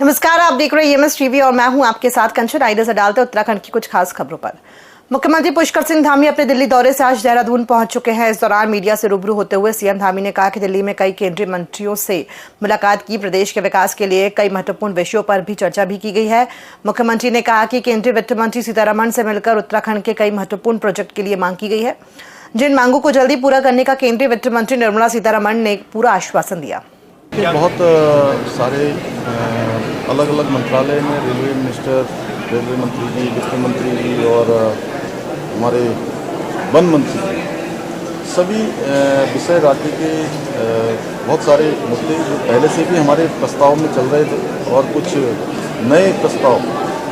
नमस्कार, आप देख रहे हैं एमएस टीवी और मैं हूं आपके साथ कंचन। आइए से डालते उत्तराखंड की कुछ खास खबरों पर। मुख्यमंत्री पुष्कर सिंह धामी अपने दिल्ली दौरे से आज देहरादून पहुंच चुके हैं। इस दौरान मीडिया से रूबरू होते हुए सीएम धामी ने कहा कि दिल्ली में कई केंद्रीय मंत्रियों से मुलाकात की, प्रदेश के विकास के लिए कई महत्वपूर्ण विषयों पर भी चर्चा भी की गई है। मुख्यमंत्री ने कहा कि केंद्रीय वित्त मंत्री सीतारमण से मिलकर उत्तराखंड के कई महत्वपूर्ण प्रोजेक्ट के लिए मांग की गई है, जिन मांगों को जल्दी पूरा करने का केंद्रीय वित्त मंत्री निर्मला सीतारमण ने पूरा आश्वासन दिया। बहुत सारे अलग अलग मंत्रालय में रेलवे मिनिस्टर, रेलवे मंत्री जी, वित्त मंत्री जी और हमारे वन मंत्री जी, सभी विषय राज्य के बहुत सारे मुद्दे जो पहले से भी हमारे प्रस्ताव में चल रहे थे और कुछ नए प्रस्ताव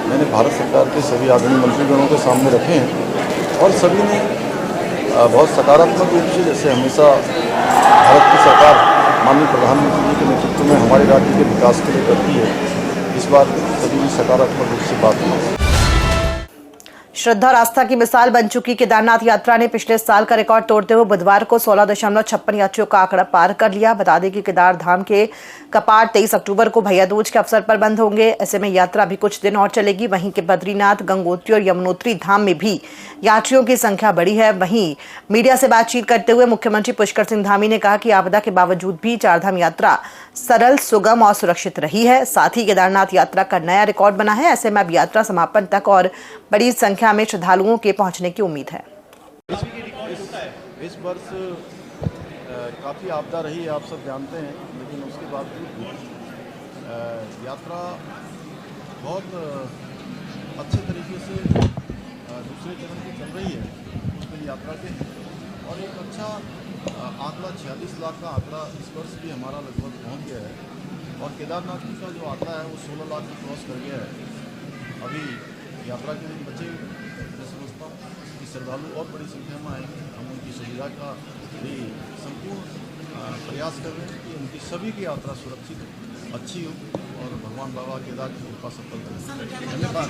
मैंने भारत सरकार के सभी आदरणीय मंत्रीगणों के सामने रखे हैं और सभी ने बहुत सकारात्मक रूप से, जैसे हमेशा भारत की सरकार माननीय प्रधानमंत्री जी के नेतृत्व में हमारे राज्य के विकास के लिए करती है, इस बार सभी ने सकारात्मक रूप से बात की। श्रद्धा और आस्था की मिसाल बन चुकी केदारनाथ यात्रा ने पिछले साल का रिकॉर्ड तोड़ते हुए बुधवार को 16.56 यात्रियों का आंकड़ा पार कर लिया। बता दें कि केदार धाम के कपाट 23 अक्टूबर को भैया दूज के अवसर पर बंद होंगे। ऐसे में यात्रा भी कुछ दिन और चलेगी। वहीं के बद्रीनाथ, गंगोत्री और यमुनोत्री धाम में भी यात्रियों की संख्या बढ़ी है। वहीं मीडिया से बातचीत करते हुए मुख्यमंत्री पुष्कर सिंह धामी ने कहा कि आपदा के बावजूद भी चारधाम यात्रा सरल, सुगम और सुरक्षित रही है। साथ ही केदारनाथ यात्रा का नया रिकॉर्ड बना है। ऐसे में अब यात्रा समापन तक और बड़ी संख्या में श्रद्धालुओं के पहुंचने की उम्मीद है। इस वर्ष काफ़ी आपदा रही है, आप सब जानते हैं, लेकिन उसके बावजूद यात्रा बहुत अच्छे तरीके से दूसरे चरण की चल रही है उसमें यात्रा के, और एक अच्छा आंकड़ा 46 लाख का आंकड़ा इस वर्ष भी हमारा लगभग पहुंच गया है और केदारनाथ का जो आंकड़ा है वो 16 लाख क्रॉस कर गया है। अभी यात्रा के दिन बचे, मैं समझता हूँ कि श्रद्धालु और बड़ी संख्या में आएंगे। हम उनकी सुविधा का भी संपूर्ण प्रयास कर रहे हैं कि उनकी सभी की यात्रा सुरक्षित हो, अच्छी हो और भगवान बाबा केदार की कृपा सफल करें। धन्यवाद।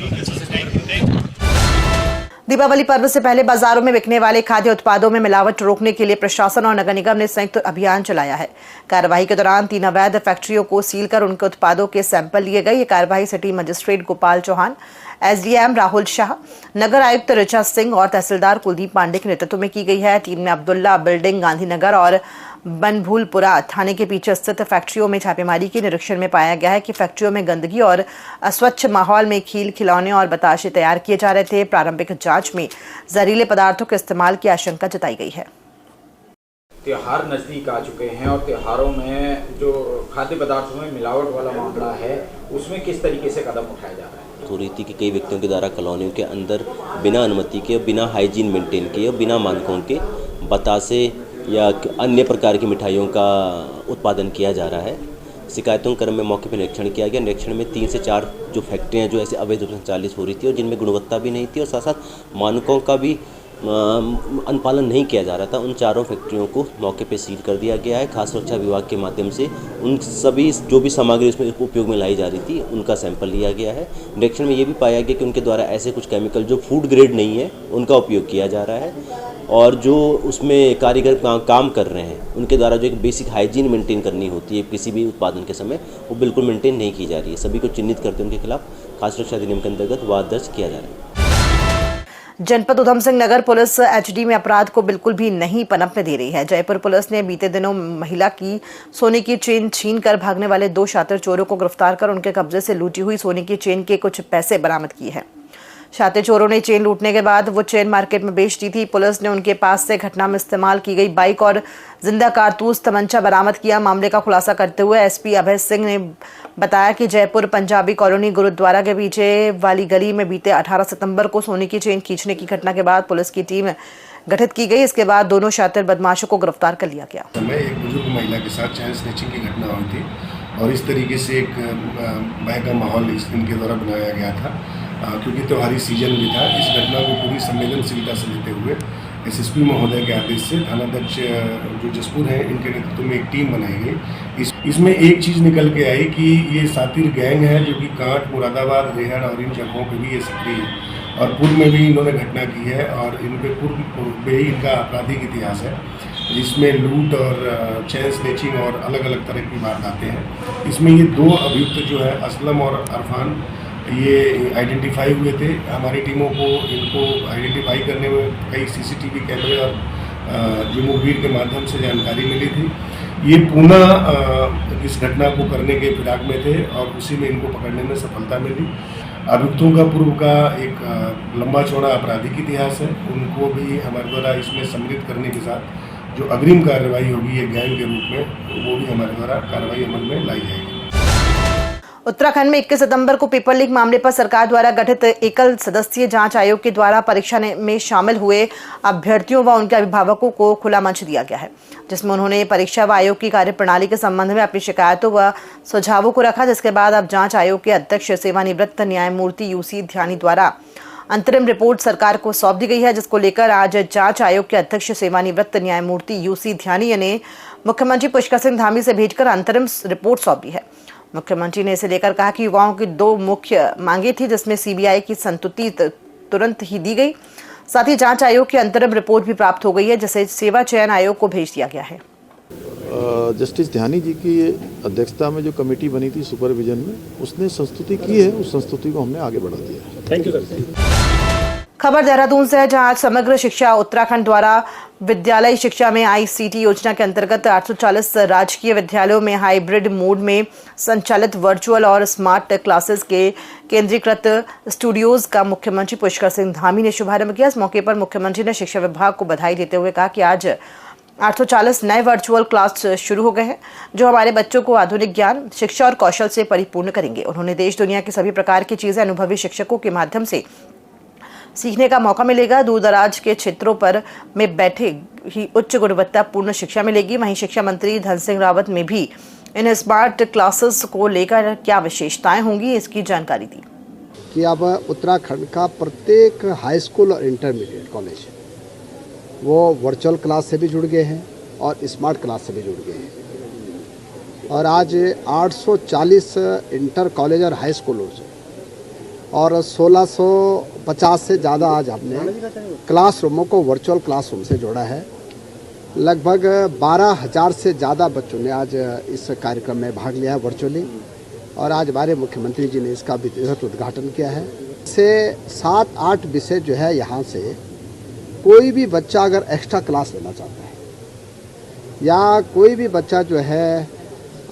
दीपावली पर्व से पहले बाजारों में बिकने वाले खाद्य उत्पादों में मिलावट रोकने के लिए प्रशासन और नगर निगम ने संयुक्त अभियान चलाया है। कार्रवाई के दौरान 3 अवैध फैक्ट्रियों को सील कर उनके उत्पादों के सैंपल लिए गए। ये कार्रवाई city magistrate Gopal Chauhan, SDM Rahul Shah, नगर आयुक्त ऋचा सिंह और तहसीलदार कुलदीप पांडे के नेतृत्व में की गई है। टीम ने अब्दुल्ला बिल्डिंग, गांधीनगर और बनभूलपुरा थाने के पीछे स्थित फैक्ट्रियों में छापेमारी की। निरीक्षण में पाया गया है कि फैक्ट्रियों में गंदगी और अस्वच्छ माहौल में खील, खिलौने और बताशे तैयार किए जा रहे थे। प्रारंभिक जांच में जहरीले पदार्थों के इस्तेमाल की आशंका जताई गई है। त्योहार नज़दीक आ चुके हैं और त्योहारों में जो खाद्य पदार्थों में मिलावट वाला मामला है उसमें किस तरीके से कदम उठाया जा रहा है? तो रीति के कई व्यक्तियों के द्वारा कॉलोनियों के अंदर बिना अनुमति के, बिना हाइजीन मेंटेन किए, बिना मानकों के बतासे या अन्य प्रकार की मिठाइयों का उत्पादन किया जा रहा है। शिकायतों क्रम में मौके पर निरीक्षण किया गया। निरीक्षण में 3 से 4 जो फैक्ट्रियाँ जो ऐसे अवैध रूप से संचालित हो रही थी और जिनमें गुणवत्ता भी नहीं थी और साथ साथ मानकों का भी अनुपालन नहीं किया जा रहा था, उन चारों फैक्ट्रियों को मौके पे सील कर दिया गया है। खाद्य सुरक्षा विभाग के माध्यम से उन सभी जो भी सामग्री उसमें उपयोग में लाई जा रही थी उनका सैंपल लिया गया है। निरीक्षण में ये भी पाया गया कि उनके द्वारा ऐसे कुछ केमिकल जो फूड ग्रेड नहीं है उनका उपयोग किया जा रहा है और जो उसमें कारीगर काम कर रहे हैं उनके द्वारा जो एक बेसिक हाइजीन मेंटेन करनी होती है किसी भी उत्पादन के समय, वो बिल्कुल मेंटेन नहीं की जा रही है। सभी को चिन्हित करते उनके खिलाफ खाद्य सुरक्षा अधिनियम के अंतर्गत वाद दर्ज किया जा रहा है। जनपद उधम सिंह नगर पुलिस एचडी में अपराध को बिल्कुल भी नहीं पनपने दे रही है। जयपुर पुलिस ने बीते दिनों महिला की सोने की चेन छीनकर भागने वाले 2 शातिर चोरों को गिरफ्तार कर उनके कब्जे से लूटी हुई सोने की चेन के कुछ पैसे बरामद किए हैं। शातिर चोरों ने चेन लूटने के बाद वो चेन मार्केट में बेच दी थी। पुलिस ने उनके पास से घटना में इस्तेमाल की गई बाइक और जिंदा कारतूस तमंचा बरामद किया। मामले का खुलासा करते हुए एसपी अभय सिंह ने बताया कि जयपुर पंजाबी कॉलोनी गुरुद्वारा के पीछे वाली गली में बीते 18 सितंबर को सोने की चेन खींचने की घटना के बाद पुलिस की टीम गठित की गई। इसके बाद दोनों शातिर बदमाशों को गिरफ्तार कर लिया गया। एक बुजुर्ग महिला के साथ चैन स्नैचिंग की घटना हुई थी और इस तरीके से एक भय का माहौल इनके द्वारा बनाया गया था क्योंकि त्योहारी सीजन भी था। इस घटना को पूरी संवेदनशीलता से लेते हुए एसएसपी महोदय के आदेश से थानाध्यक्ष जो जसपुर हैं इनके नेतृत्व में एक टीम बनाई गई। इसमें एक चीज़ निकल के आई कि ये सातिर गैंग है जो कि कांट, मुरादाबाद, रेहड़ और इन जगहों पे भी ये सक्रिय है और पूर्व में भी इन्होंने घटना की है और इन पे पूर्व में ही इनका आपराधिक इतिहास है। इसमें लूट और चैन स्नेचिंग और अलग अलग तरह की वारदातें हैं। इसमें ये 2 अभियुक्त जो है असलम और अरफान ये आइडेंटिफाई हुए थे। हमारी टीमों को इनको आइडेंटिफाई करने में कई सीसीटीवी कैमरे और जो मुखबिर के माध्यम से जानकारी मिली थी। ये पुनः इस घटना को करने के फिराक में थे और उसी में इनको पकड़ने में सफलता मिली। अभियुक्तों का पूर्व का एक लंबा चौड़ा आपराधिक इतिहास है। उनको भी हमारे द्वारा इसमें सम्मिलित करने के साथ जो अग्रिम कार्रवाई होगी ये गैंग के रूप में, वो भी हमारे द्वारा कार्रवाई अमल में लाई जाएगी। उत्तराखंड में 21 सितंबर को पेपर लीक मामले पर सरकार द्वारा गठित एकल सदस्यीय जांच आयोग के द्वारा परीक्षा में शामिल हुए अभ्यर्थियों व उनके अभिभावकों को खुला मंच दिया गया है, जिसमें उन्होंने परीक्षा व आयोग की कार्यप्रणाली के संबंध में अपनी शिकायतों व सुझावों को रखा। जिसके बाद अब जांच आयोग के अध्यक्ष सेवानिवृत्त न्यायमूर्ति यूसी ध्यानी द्वारा अंतरिम रिपोर्ट सरकार को सौंप दी गई है, जिसको लेकर आज जांच आयोग के अध्यक्ष सेवानिवृत्त न्यायमूर्ति यूसी ध्यानी ने मुख्यमंत्री पुष्कर सिंह धामी से भेजकर अंतरिम रिपोर्ट सौंप दी है। मुख्यमंत्री ने इसे लेकर कहा कि युवाओं की 2 मुख्य मांगे थी, जिसमें सीबीआई की संतुष्टि तुरंत ही दी गई। साथ ही जांच आयोग की अंतरिम रिपोर्ट भी प्राप्त हो गई है, जिसे सेवा चयन आयोग को भेज दिया गया है। जस्टिस ध्यानी जी की अध्यक्षता में जो कमेटी बनी थी सुपरविजन में, उसने संस्तुति की है। उस संस्तुति को हमने आगे बढ़ा दिया। Thank you sir. खबर देहरादून से है, जहां समग्र शिक्षा उत्तराखंड द्वारा विद्यालय शिक्षा में आईसीटी योजना के अंतर्गत 840 राजकीय विद्यालयों में हाइब्रिड मोड में संचालित वर्चुअल और स्मार्ट क्लासेस के केंद्रीकृत स्टूडियोज का मुख्यमंत्री पुष्कर सिंह धामी ने शुभारंभ किया। इस मौके पर मुख्यमंत्री ने शिक्षा विभाग को बधाई देते हुए कहा कि आज 840 नए वर्चुअल क्लास शुरू हो गए हैं, जो हमारे बच्चों को आधुनिक ज्ञान, शिक्षा और कौशल से परिपूर्ण करेंगे। उन्होंने देश दुनिया की सभी प्रकार की चीजें अनुभवी शिक्षकों के माध्यम से सीखने का मौका मिलेगा। दूर दराज के क्षेत्रों पर में बैठे ही उच्च गुणवत्तापूर्ण शिक्षा मिलेगी। वहीं शिक्षा मंत्री धन सिंह रावत में भी इन स्मार्ट क्लासेस को लेकर क्या विशेषताएं होंगी, इसकी जानकारी दी। कि अब उत्तराखंड का प्रत्येक हाई स्कूल और इंटरमीडिएट कॉलेज वो वर्चुअल क्लास से भी जुड़ गए हैं और स्मार्ट क्लास से भी जुड़ गए हैं। और आज 840 इंटर कॉलेज और हाई स्कूलों से और 1650 से ज़्यादा आज हमने क्लासरूमों को वर्चुअल क्लासरूम से जोड़ा है। लगभग 12,000 से ज़्यादा बच्चों ने आज इस कार्यक्रम में भाग लिया है वर्चुअली, और आज हमारे मुख्यमंत्री जी ने इसका विधिवत उद्घाटन किया है। इससे 7-8 विषय जो है यहाँ से कोई भी बच्चा अगर एक्स्ट्रा क्लास लेना चाहता है या कोई भी बच्चा जो है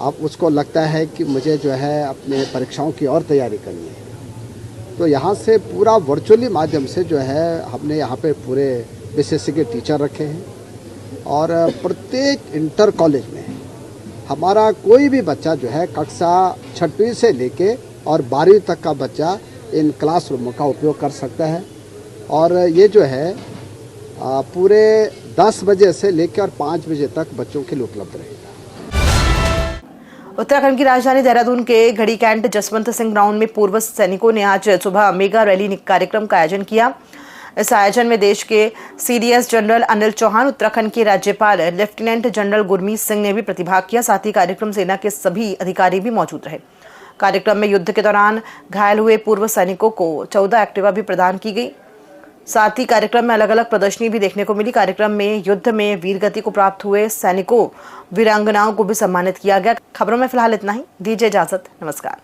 अब उसको लगता है कि मुझे जो है अपने परीक्षाओं की और तैयारी करनी है, तो यहाँ से पूरा वर्चुअली माध्यम से जो है हमने यहाँ पे पूरे विशेषज्ञ के टीचर रखे हैं। और प्रत्येक इंटर कॉलेज में हमारा कोई भी बच्चा जो है कक्षा 6वीं से लेके और 12वीं तक का बच्चा इन क्लासरूमों का उपयोग कर सकता है। और ये जो है पूरे 10 बजे से लेकर 5 बजे तक बच्चों के लिए उपलब्ध रहेगा। उत्तराखंड की राजधानी देहरादून के घड़ी कैंट जसवंत सिंह ग्राउंड में पूर्व सैनिकों ने आज सुबह मेगा रैली कार्यक्रम का आयोजन किया। इस आयोजन में देश के सीडीएस जनरल अनिल चौहान, उत्तराखंड के राज्यपाल लेफ्टिनेंट जनरल गुरमीत सिंह ने भी प्रतिभाग किया। साथ ही कार्यक्रम सेना के सभी अधिकारी भी मौजूद रहे। कार्यक्रम में युद्ध के दौरान घायल हुए पूर्व सैनिकों को 14 एक्टिवा भी प्रदान की गई। साथ ही कार्यक्रम में अलग अलग प्रदर्शनी भी देखने को मिली। कार्यक्रम में युद्ध में वीरगति को प्राप्त हुए सैनिकों, वीरांगनाओं को भी सम्मानित किया गया। खबरों में फिलहाल इतना ही। दीजिए इजाजत, नमस्कार।